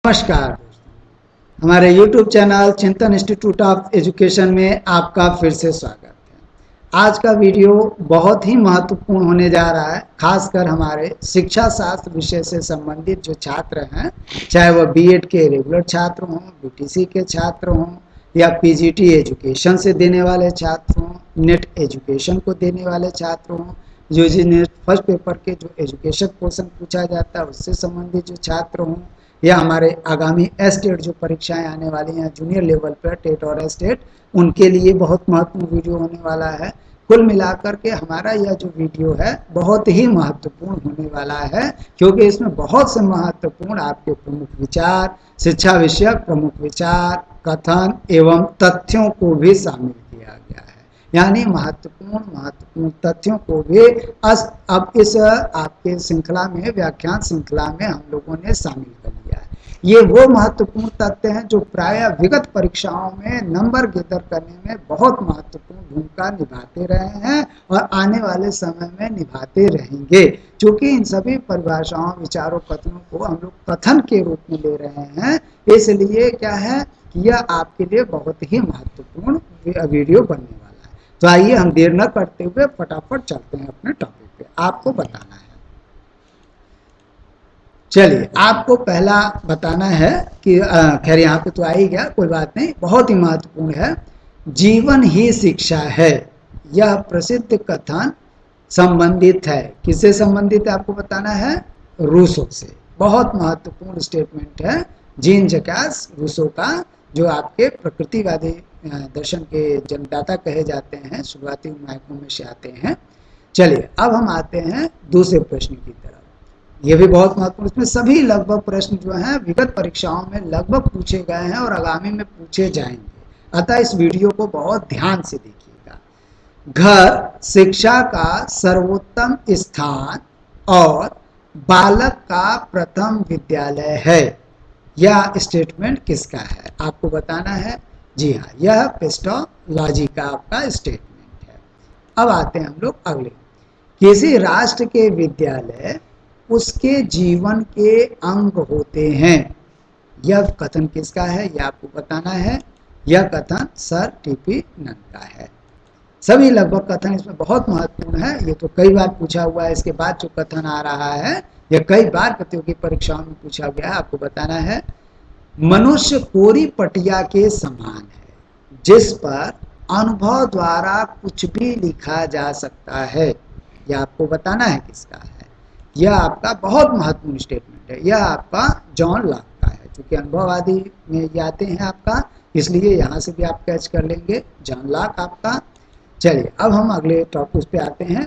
नमस्कार दोस्तों, हमारे YouTube चैनल चिंतन इंस्टीट्यूट ऑफ एजुकेशन में आपका फिर से स्वागत है। आज का वीडियो बहुत ही महत्वपूर्ण होने जा रहा है, खासकर हमारे शिक्षा शास्त्र विषय से संबंधित जो छात्र हैं, चाहे वह बीएड के रेगुलर छात्र हों, बीटीसी के छात्र हों या पीजीटी एजुकेशन से देने वाले छात्र हों, नेट एजुकेशन को देने वाले छात्र हों, यूजी नेट फर्स्ट पेपर के जो एजुकेशन पोर्शन पूछा जाता है उससे संबंधित जो छात्र हों, या हमारे आगामी एस्टेट जो परीक्षाएं आने वाली हैं जूनियर लेवल पर टेट और एस्टेट, उनके लिए बहुत महत्वपूर्ण वीडियो होने वाला है। कुल मिलाकर के हमारा यह जो वीडियो है बहुत ही महत्वपूर्ण होने वाला है, क्योंकि इसमें बहुत से महत्वपूर्ण आपके प्रमुख विचार, शिक्षा विषयक प्रमुख विचार, कथन एवं तथ्यों को भी शामिल किया गया है। यानी महत्वपूर्ण तथ्यों को भी अब इस आपके श्रृंखला में, व्याख्यान श्रृंखला में हम लोगों ने शामिल कर लिया है। ये वो महत्वपूर्ण तथ्य हैं जो प्रायः विगत परीक्षाओं में नंबर गेदर करने में बहुत महत्वपूर्ण भूमिका निभाते रहे हैं और आने वाले समय में निभाते रहेंगे। क्योंकि इन सभी परिभाषाओं, विचारों, कथनों को हम लोग कथन के रूप में ले रहे हैं, इसलिए क्या है कि यह आपके लिए बहुत ही महत्वपूर्ण वीडियो बनने वाला है। तो आइए हम देर न करते हुए फटाफट चलते हैं अपने टॉपिक पे। आपको बताना है, चलिए आपको पहला बताना है कि खैर यहाँ पे तो आ ही गया, कोई बात नहीं, बहुत ही महत्वपूर्ण है। जीवन ही शिक्षा है, यह प्रसिद्ध कथन संबंधित है, किससे संबंधित है आपको बताना है? रूसो से। बहुत महत्वपूर्ण स्टेटमेंट है जीन जैक्स रूसो का, जो आपके प्रकृतिवादी दर्शन के जन्मदाता कहे जाते हैं, शुरुआती नायकों में से आते हैं। चलिए अब हम आते हैं दूसरे प्रश्न की तरफ। ये भी बहुत महत्वपूर्ण, इसमें सभी लगभग प्रश्न जो हैं विगत परीक्षाओं में लगभग पूछे गए हैं और आगामी में पूछे जाएंगे, अतः इस वीडियो को बहुत ध्यान से देखिएगा। घर शिक्षा का सर्वोत्तम स्थान और बालक का प्रथम विद्यालय है, यह स्टेटमेंट किसका है आपको बताना है? जी हाँ, यह पेस्टोलॉजी का आपका स्टेटमेंट है। अब आते हैं हम लोग अगले। किसी राष्ट्र के विद्यालय उसके जीवन के अंग होते हैं, यह कथन किसका है यह आपको बताना है। यह कथन सर टीपी नन का है। सभी लगभग कथन इसमें बहुत महत्वपूर्ण है, ये तो कई बार पूछा हुआ है। इसके बाद जो कथन आ रहा है यह कई बार प्रतियोगी परीक्षाओं में पूछा गया है, आपको बताना है। मनुष्य कोरी पटिया के समान है जिस पर अनुभव द्वारा कुछ भी लिखा जा सकता है, यह आपको बताना है किसका है। यह आपका बहुत महत्वपूर्ण स्टेटमेंट है, यह आपका जॉन लॉक का है। चूंकि अनुभववादी में ये आते हैं आपका, इसलिए यहाँ से भी आप कैच कर लेंगे, जॉन लॉक आपका। चलिए अब हम अगले टॉपिक पे आते हैं।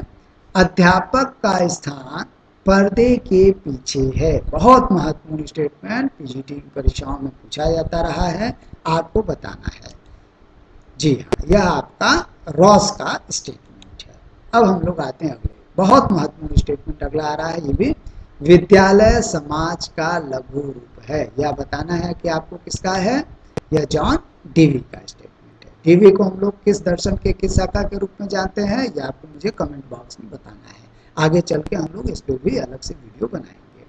अध्यापक का स्थान पर्दे के पीछे है, बहुत महत्वपूर्ण स्टेटमेंट, पीजीटी परीक्षाओं में पूछा जाता रहा है, आपको बताना है। जी हाँ, यह आपका रॉस का स्टेटमेंट है। अब हम लोग आते हैं अगले, बहुत महत्वपूर्ण स्टेटमेंट अगला आ रहा है, ये भी विद्यालय समाज का लघु रूप है, यह बताना है कि आपको किसका है। यह जॉन डीवी का स्टेटमेंट है। डीवी को हम लोग किस दर्शन के, किस शाखा के रूप में जानते हैं, यह आपको मुझे कमेंट बॉक्स में बताना है। आगे चल के हम लोग इस पर भी अलग से वीडियो बनाएंगे।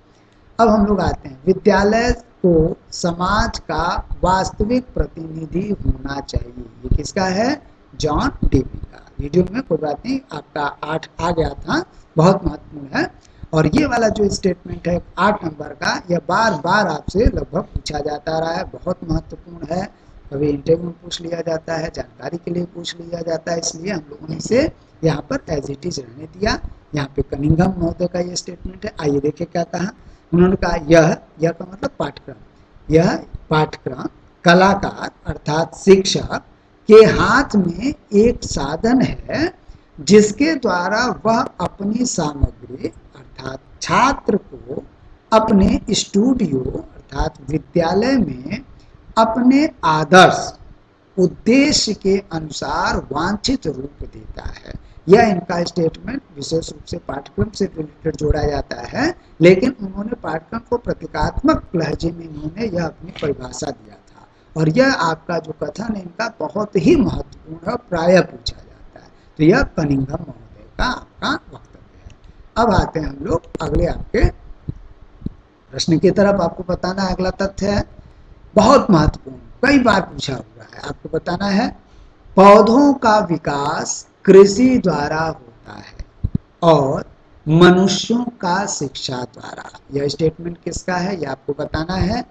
अब हम लोग आते हैं, विद्यालय को समाज का वास्तविक प्रतिनिधि होना चाहिए, ये किसका है? जॉन डीवी का। वीडियो में कोई बात नहीं, आपका 8 आ गया था, बहुत महत्वपूर्ण है। और ये वाला जो स्टेटमेंट है 8 नंबर का, यह बार बार आपसे लगभग पूछा जाता रहा है, बहुत महत्वपूर्ण है। कभी इंटरव्यू में पूछ लिया जाता है, जानकारी के लिए पूछ लिया जाता है, इसलिए हम लोगों ने इसे यहाँ पर एज इट इज रहने दिया। यहाँ पे कनिंघम महोदय का ये स्टेटमेंट है। आइए देखिए क्या कहा उन्होंने। कहा यह का मतलब पाठ्यक्रम, यह पाठ्यक्रम कलाकार अर्थात शिक्षक के हाथ में एक साधन है जिसके द्वारा वह अपनी सामग्री अर्थात छात्र को अपने स्टूडियो अर्थात विद्यालय में अपने आदर्श उद्देश्य के अनुसार वांछित रूप देता है। यह इनका स्टेटमेंट विशेष रूप से पाठ्यक्रम से रिलेटेड जोड़ा जाता है, लेकिन उन्होंने पाठ्यक्रम को प्रतीकात्मक लहजे में इन्होंने यह अपनी परिभाषा दिया था। और यह आपका जो कथन है इनका बहुत ही महत्वपूर्ण है, प्रायः पूछा जाता है। तो यह कनिंघम महोदय का आपका वक्तव्य है। अब आते हैं हम लोग अगले आपके प्रश्न की तरफ आपको बताना है। अगला तथ्य है बहुत महत्वपूर्ण, कई बार पूछा हुआ है, आपको बताना है पौधों का विकास कृषि द्वारा होता है और मनुष्यों का शिक्षा द्वारा। यह स्टेटमेंट किसका है, यह आपको बताना है।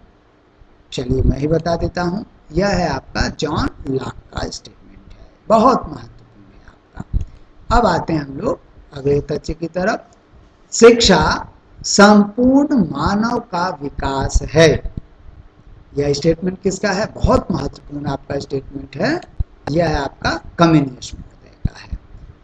चलिए मैं ही बता देता हूं, यह है आपका जॉन लॉक का स्टेटमेंट है, बहुत महत्वपूर्ण है आपका। अब आते हैं हम लोग अगले तथ्य की तरफ। शिक्षा संपूर्ण मानव का विकास है। यह स्टेटमेंट किसका है, बहुत महत्वपूर्ण आपका स्टेटमेंट है, यह है आपका कम्युनिस्ट महोदय का है।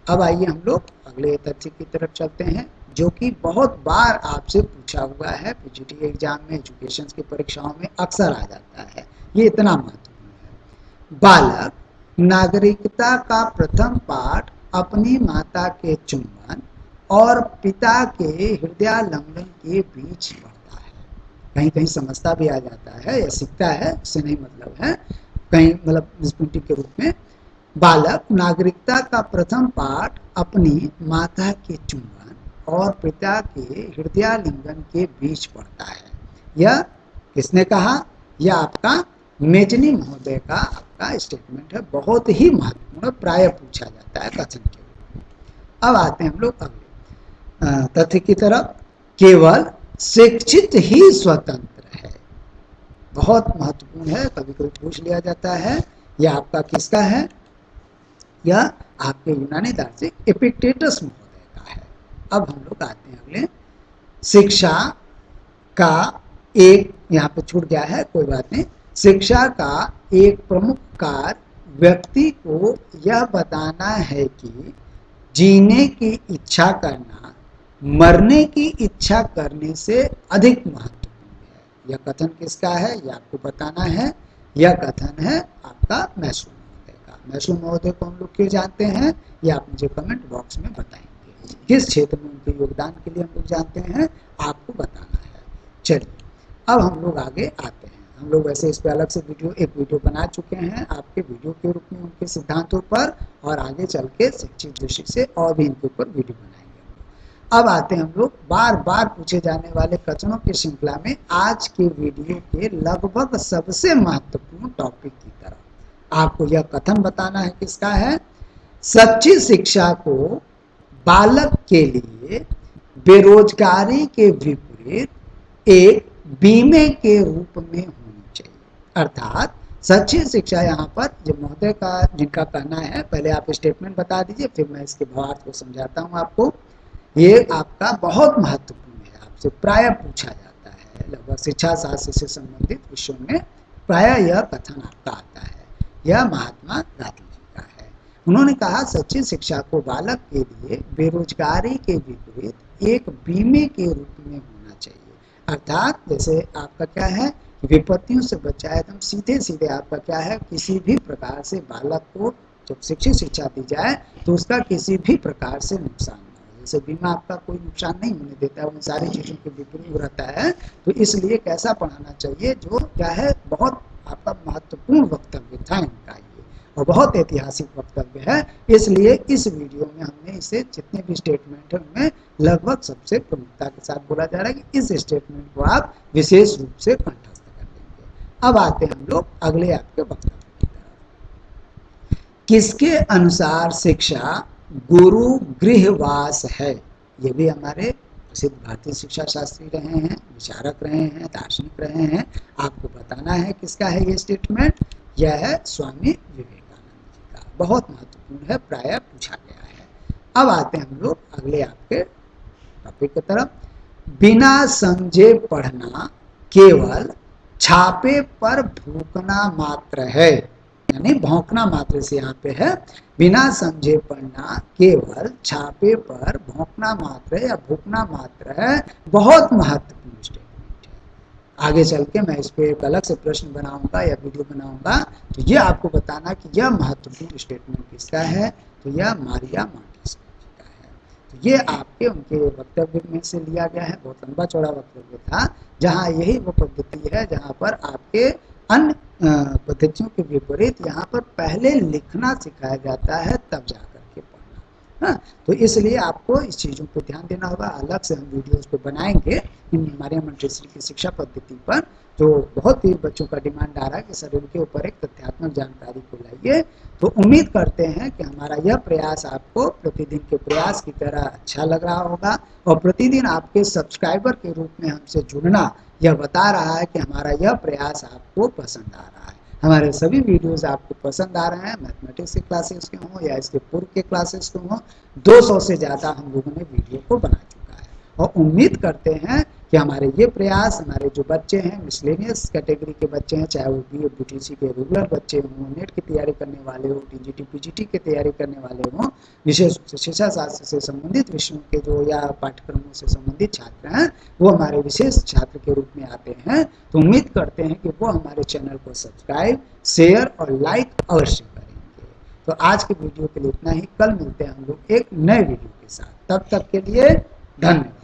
अब आइए हम लोग अगले तथ्य की तरफ चलते हैं, जो कि बहुत बार आपसे पूछा हुआ है, पीजीटी एग्जाम में, एजुकेशन की परीक्षाओं में अक्सर आ जाता है, ये इतना महत्वपूर्ण है। बालक नागरिकता का प्रथम पाठ अपनी माता के चुंबन और पिता के हृदयालिंगन के बीच पढ़ता है। कहीं कहीं समझता भी आ जाता है या सीखता है, उससे नहीं मतलब है, कहीं मतलब स्पूटी के रूप में। बालक नागरिकता का प्रथम पाठ अपनी माता के चुंबन और पिता के हृदयालिंगन के बीच पढ़ता है। यह किसने कहा, यह आपका मेजनी महोदय का आपका स्टेटमेंट है, बहुत ही महत्वपूर्ण, प्राय पूछा जाता है कथन के रूप में। अब आते हैं हम लोग अगले तथ्य की तरफ। केवल शिक्षित ही स्वतंत्र है, बहुत महत्वपूर्ण है, कभी कभी पूछ लिया जाता है। यह आपका किसका है, यह आपके यूनानी दार्शनिक एपिक्टेटस महोदय का है। अब हम लोग आते हैं अगले। शिक्षा का एक, यहाँ पे छूट गया है, कोई बात नहीं। शिक्षा का एक प्रमुख कार्य व्यक्ति को यह बताना है कि जीने की इच्छा करना मरने की इच्छा करने से अधिक महत्वपूर्ण है। यह कथन किसका है, यह आपको बताना है। यह कथन है आपका मैसू महोदय का। मैसू महोदय को हम लोग क्यों जानते हैं, यह आप मुझे कमेंट बॉक्स में बताएंगे, किस क्षेत्र में उनके योगदान के लिए हम लोग जानते हैं, आपको बताना है। चलिए अब हम लोग आगे आते हैं। हम लोग वैसे इस पर अलग से एक वीडियो बना चुके हैं आपके वीडियो के रूप में उनके सिद्धांतों पर, और आगे चल के शिक्षित दृष्टि से और भी इनके ऊपर वीडियो बनाएंगे। अब आते हैं हम लोग बार बार पूछे जाने वाले कथनों की श्रृंखला में आज के वीडियो के लगभग सबसे महत्वपूर्ण टॉपिक की तरफ। आपको यह कथन बताना है किसका है, सच्ची शिक्षा को बालक के लिए बेरोजगारी के विपरीत एक बीमे के रूप में होनी चाहिए। अर्थात सच्ची शिक्षा, यहाँ पर जो महोदय का जिनका कहना है, पहले आप स्टेटमेंट बता दीजिए, फिर मैं इसके भावार्थ को समझाता हूँ आपको। ये आपका बहुत महत्वपूर्ण है, आपसे प्राय पूछा जाता है, लगभग शिक्षा शास्त्र से संबंधित विषयों में प्राय यह कथन आपका आता है। यह महात्मा गांधी जी का है। उन्होंने कहा सच्ची शिक्षा को बालक के लिए बेरोजगारी के विपरीत एक बीमे के रूप में होना चाहिए। अर्थात जैसे आपका क्या है, विपत्तियों से बचाए, एकदम सीधे सीधे आपका क्या है, किसी भी प्रकार से बालक को जब शिक्षित शिक्षा दी जाए तो उसका किसी भी प्रकार से नुकसान ना हो। जैसे बीमा आपका कोई नुकसान नहीं होने देता है, उन सारी चीज़ों के विपरीत रहता है, तो इसलिए कैसा पढ़ाना चाहिए, जो क्या है बहुत आपका महत्वपूर्ण वक्तव्य था इनका ये, और बहुत ऐतिहासिक वक्तव्य है। इसलिए इस वीडियो में हमने इसे जितने भी स्टेटमेंट है उनमें लगभग सबसे प्रमुखता के साथ बोला जा रहा है कि इस स्टेटमेंट को आप विशेष रूप से कंठस्थ कर देंगे। अब आते हैं हम लोग अगले आपके वक्तव्य की तरफ। किसके अनुसार शिक्षा गुरु गृहवास है। ये भी हमारे प्रसिद्ध भारतीय शिक्षा शास्त्री रहे हैं, विचारक रहे हैं, दार्शनिक रहे हैं। आपको बताना है किसका है ये स्टेटमेंट, यह है स्वामी विवेकानंद जी का, बहुत महत्वपूर्ण है, प्राय पूछा गया है। अब आते हैं हम लोग अगले आपके टॉपिक की तरफ। बिना समझे पढ़ना केवल छापे पर भूकना मात्र है, यानी भौंकना मात्र से यहाँ पे है। बिना समझे पढ़ना केवल छापे पर भौंकना मात्र है या भूकना मात्र है, बहुत महत्वपूर्ण स्टेटमेंट है। आगे चल के मैं इस पर एक अलग से प्रश्न बनाऊंगा या वीडियो बनाऊंगा, तो ये आपको बताना कि यह महत्वपूर्ण स्टेटमेंट किसका है, तो यह मारिया मॉन्टेस्क्यू जी का है। तो ये आपके उनके वक्तव्य में से लिया गया है, बहुत लंबा चौड़ा वक्तव्य था, जहाँ यही वो पद्धति है जहाँ पर आपके अन्य पद्धतियों के विपरीत यहाँ पर पहले लिखना सिखाया जाता है, तब जाकर के पढ़ना। हाँ, तो इसलिए आपको इस चीज़ों पर ध्यान देना होगा। अलग से हम वीडियोस पे बनाएंगे हमारे मंटेसरी की शिक्षा पद्धति पर, जो बहुत ही बच्चों का डिमांड आ रहा है कि सर उनके ऊपर एक तथ्यात्मक जानकारी को लाइए। तो उम्मीद करते हैं कि हमारा यह प्रयास आपको प्रतिदिन के प्रयास की तरह अच्छा लग रहा होगा, और प्रतिदिन आपके सब्सक्राइबर के रूप में हमसे जुड़ना यह बता रहा है कि हमारा यह प्रयास आपको पसंद आ रहा है। हमारे सभी वीडियोस आपको पसंद आ रहे हैं, मैथमेटिक्स के क्लासेस के हों या इसके पूर्व के क्लासेस के हों। 200 से ज़्यादा हम लोगों ने वीडियो को बना चुका है, और उम्मीद करते हैं कि हमारे ये प्रयास, हमारे जो बच्चे हैं मिसलेनियस कैटेगरी के बच्चे हैं, चाहे वो बी BTC के रेगुलर बच्चे हों, नेट की तैयारी करने वाले हों, TGT PGT की तैयारी करने वाले हों, विशेष रूप से शिक्षा शास्त्र से संबंधित विषयों के जो या पाठ्यक्रमों से संबंधित छात्र हैं, वो हमारे विशेष छात्र के रूप में आते हैं। तो उम्मीद करते हैं कि वो हमारे चैनल को सब्सक्राइब, शेयर और लाइक अवश्य करेंगे। तो आज के वीडियो के लिए इतना ही। कल मिलते हैं हम लोग एक नए वीडियो के साथ। तब तक के लिए धन्यवाद।